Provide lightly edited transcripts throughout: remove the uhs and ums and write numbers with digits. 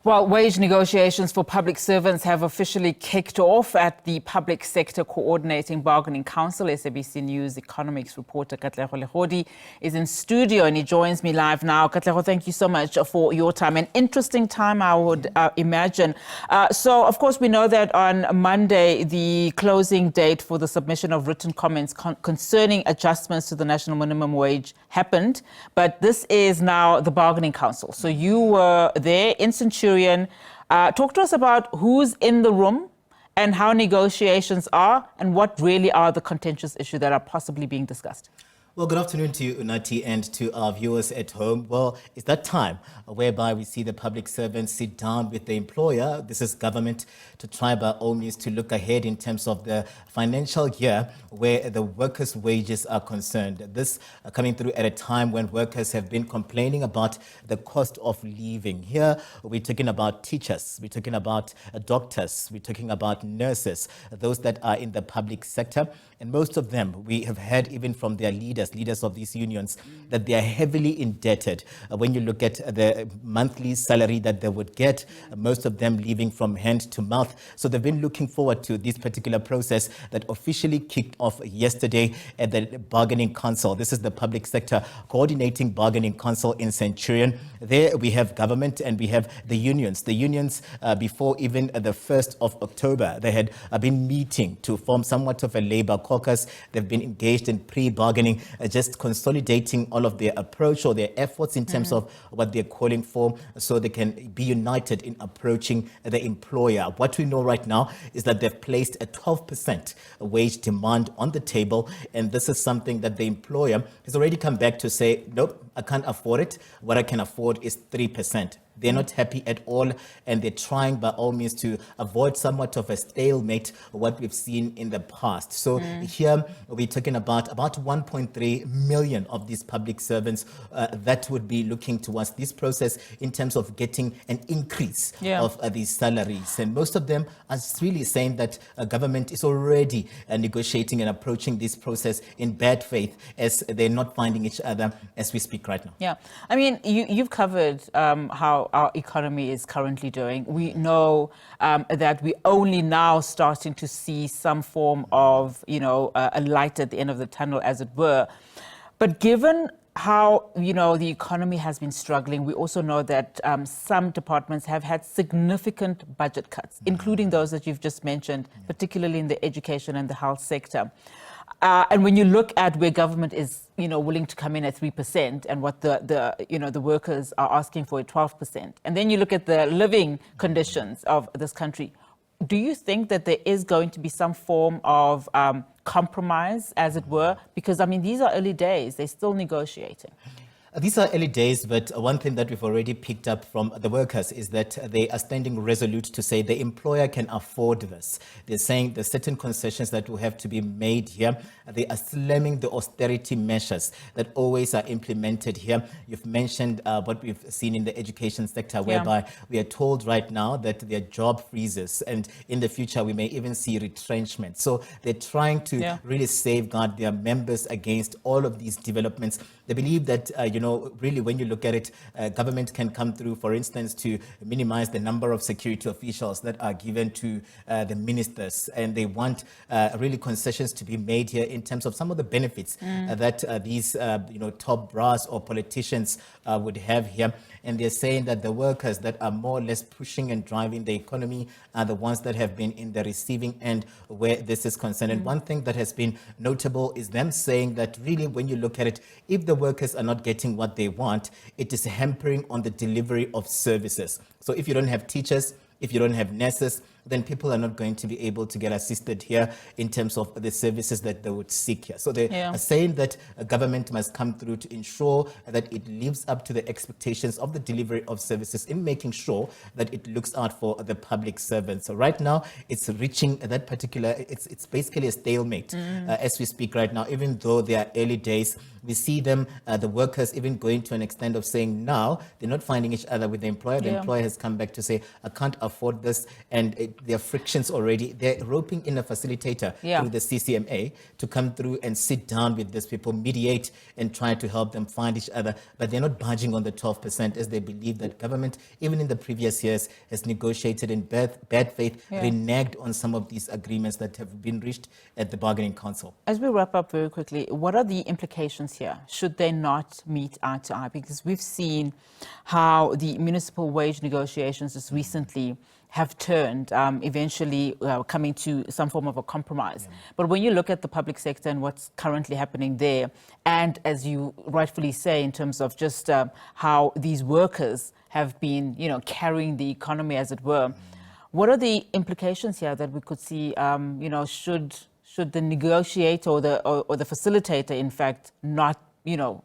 Well, wage negotiations for public servants have officially kicked off at the Public Sector Coordinating Bargaining Council. SABC News economics reporter Katlego Legodi is in studio and he joins me live now. Katlego, thank you so much for your time. An interesting time, I would imagine. So, of course, we know that on Monday, the closing date for the submission of written comments concerning adjustments to the national minimum wage happened. But this is now the Bargaining Council. So you were there in Centurion. Talk to us about who's in the room and how negotiations are and what really are the contentious issues that are possibly being discussed. Well, good afternoon to you, Unati, and to our viewers at home. Well, it's that time whereby we see the public servants sit down with the employer. This is government to try by all means to look ahead in terms of the financial year where the workers' wages are concerned. This coming through at a time when workers have been complaining about the cost of living. Here, we're talking about teachers, we're talking about doctors, we're talking about nurses, those that are in the public sector. And most of them, we have heard even from their leaders of these unions, that they are heavily indebted. When you look at the monthly salary that they would get, most of them living from hand to mouth. So they've been looking forward to this particular process that officially kicked off yesterday at the Bargaining Council. This is the Public Sector Coordinating Bargaining Council in Centurion. There we have government and we have the unions. The unions, before even the 1st of October, they had been meeting to form somewhat of a labor caucus. They've been engaged in pre-bargaining, just consolidating all of their approach or their efforts in terms of what they're calling for so they can be united in approaching the employer. What we know right now is that they've placed a 12% wage demand on the table, and this is something that the employer has already come back to say, nope, I can't afford it. What I can afford is 3%. They're not happy at all, and they're trying by all means to avoid somewhat of a stalemate, what we've seen in the past. So here we're talking about 1.3 million of these public servants that would be looking towards this process in terms of getting an increase of these salaries. And most of them are really saying that government is already negotiating and approaching this process in bad faith, as they're not finding each other as we speak right now. Yeah, I mean, you've covered how our economy is currently doing. We know that we're only now starting to see some form of, a light at the end of the tunnel, as it were. But given how, the economy has been struggling, we also know that some departments have had significant budget cuts, including those that you've just mentioned, particularly in the education and the health sector. And when you look at where government is, willing to come in at 3% and what the workers are asking for at 12%, and then you look at the living conditions of this country, do you think that there is going to be some form of compromise, as it were? Because, these are early days. They're still negotiating. These are early days, but one thing that we've already picked up from the workers is that they are standing resolute to say the employer can afford this. They're saying there's certain concessions that will have to be made here. They are slamming the austerity measures that always are implemented here. You've mentioned what we've seen in the education sector, whereby we are told right now that there are job freezes, and in the future we may even see retrenchment. So they're trying to really safeguard their members against all of these developments. They believe that, really, when you look at it, government can come through, for instance, to minimize the number of security officials that are given to the ministers. And they want really concessions to be made here in terms of some of the benefits that these, top brass or politicians would have here. And they're saying that the workers that are more or less pushing and driving the economy are the ones that have been in the receiving end where this is concerned. And one thing that has been notable is them saying that really, when you look at it, if the workers are not getting what they want, it is hampering on the delivery of services. So if you don't have teachers, if you don't have nurses, then people are not going to be able to get assisted here in terms of the services that they would seek here. So they are saying that a government must come through to ensure that it lives up to the expectations of the delivery of services in making sure that it looks out for the public servants. So right now, it's reaching that particular, it's basically a stalemate as we speak right now, even though they are early days. We see them, the workers, even going to an extent of saying now they're not finding each other with the employer. The employer has come back to say, I can't afford this, and there are frictions already. They're roping in a facilitator through the CCMA to come through and sit down with these people, mediate and try to help them find each other. But they're not budging on the 12% as they believe that government, even in the previous years, has negotiated in bad faith, reneged on some of these agreements that have been reached at the bargaining council. As we wrap up very quickly, what are the implications here should they not meet eye to eye? Because we've seen how the municipal wage negotiations just recently have turned, eventually coming to some form of a compromise. But when you look at the public sector and what's currently happening there, and as you rightfully say, in terms of just how these workers have been, carrying the economy, as it were, what are the implications here that we could see, should the negotiator or the facilitator, in fact, not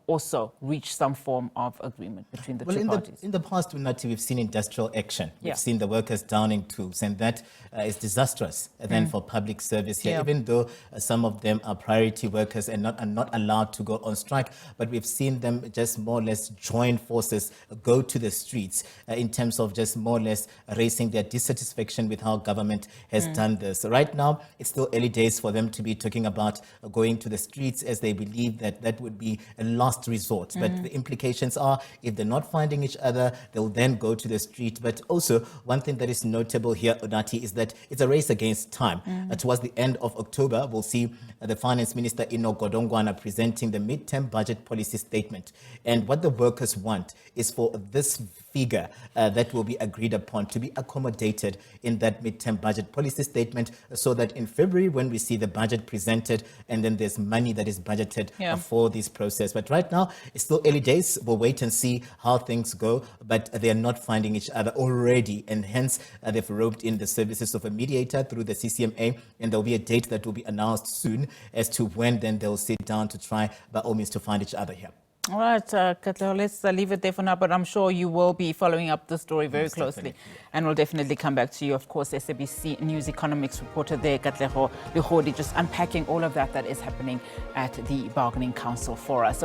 also reach some form of agreement between the two parties? In the past, we've seen industrial action. We've seen the workers downing tools, and that is disastrous then for public service here, even though some of them are priority workers and are not allowed to go on strike. But we've seen them just more or less join forces, go to the streets in terms of just more or less raising their dissatisfaction with how government has done this. So right now, it's still early days for them to be talking about going to the streets, as they believe that that would be a last resort. But the implications are, if they're not finding each other, they'll then go to the street. But also, one thing that is notable here, Onati, is that it's a race against time. Towards the end of October, we'll see the Finance Minister, Ino Godongwana, presenting the mid-term budget policy statement. And what the workers want is for this figure that will be agreed upon to be accommodated in that mid-term budget policy statement, so that in February, when we see the budget presented, and then there's money that is budgeted for this process. But right now, it's still early days. We'll wait and see how things go. But they are not finding each other already, and hence they've roped in the services of a mediator through the CCMA, and there'll be a date that will be announced soon as to when then they'll sit down to try by all means to find each other here. All right, Katlego, let's leave it there for now, but I'm sure you will be following up the story very closely. And we'll definitely come back to you. Of course, SABC News economics reporter there, Katlego Legodi, just unpacking all of that is happening at the Bargaining Council for us.